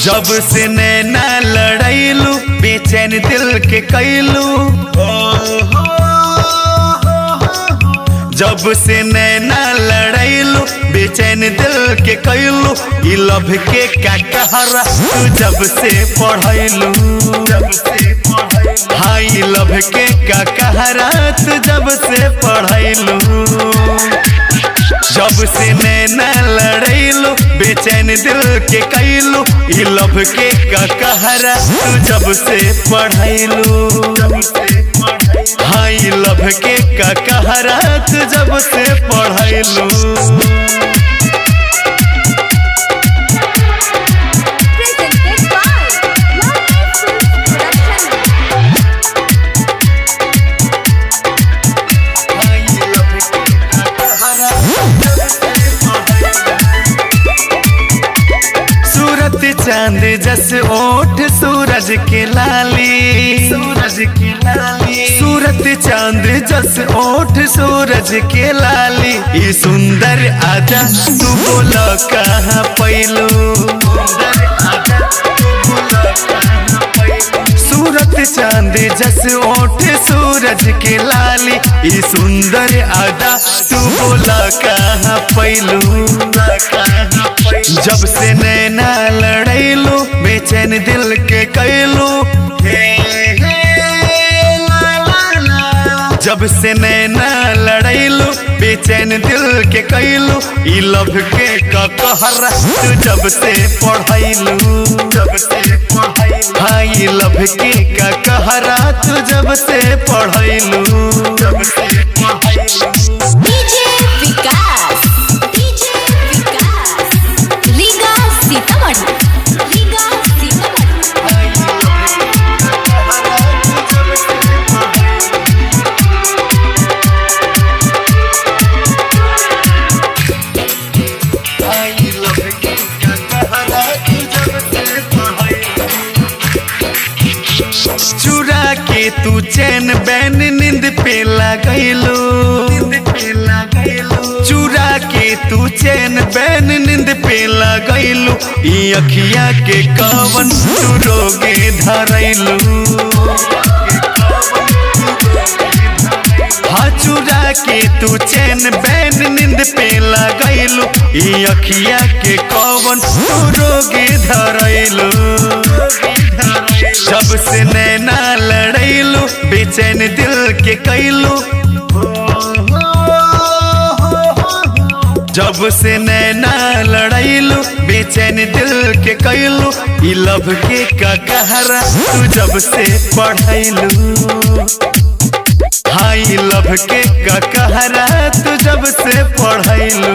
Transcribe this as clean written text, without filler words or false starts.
जब से नैना लड़ैलू बेचैन दिल के कैलू, जब से नैना लड़ैलू बेचैन दिल के कैलू, ई लभ के का कहरा तू जब से पढ़ैलू, हाँ ई लभ के का कहरा तू जब से पढ़ैलू। जब से नैना लड़ैलू बेचैन दिल के कैलू, ई लभ के का कहरा तू जब से पढ़ैलू, हाँ ई लभ के का कहरा तू जब से पढ़ैलू। चांद जस ओठ सूरज के लाली, सूरत चांद जस ओठ सूरज के लाली, ई सुंदर आजा तू बोला कहाँ पैलू, सूरत चांद जस ओठ सूरज के लाली, ई सुंदर आजा तू बोला कहाँ पैलू। जब से नैना लड़ैलू बेचैन दिल के कैलू, जब से नैना लड़ैलू बेचैन दिल के कैलू, ई लभ के का कहरा तू जब से पढ़ैलू, हाँ ई लभ के का कहरा तू जब से पढ़ैलू। चुरा के तू चैन बैन नींद पे लगैलू, चुरा के तू चैन बैन नींद पे लगैलू, ई अखिया के कवन तू रोगे धरैलू, हाँ चुरा के तू चैन बैन नींद पे लगैलू, ई अखिया के कवन तू रोगे धरैलू। जब से नैना लड़ैलू बेचैन दिल के कैलू, जब से नैना लड़ैलू बेचैन दिल के कैलू, ई लभ के का कहरा तू जब से पढ़ैलू, हाँ ई लभ के का कहरा तू जब से पढ़ैलू।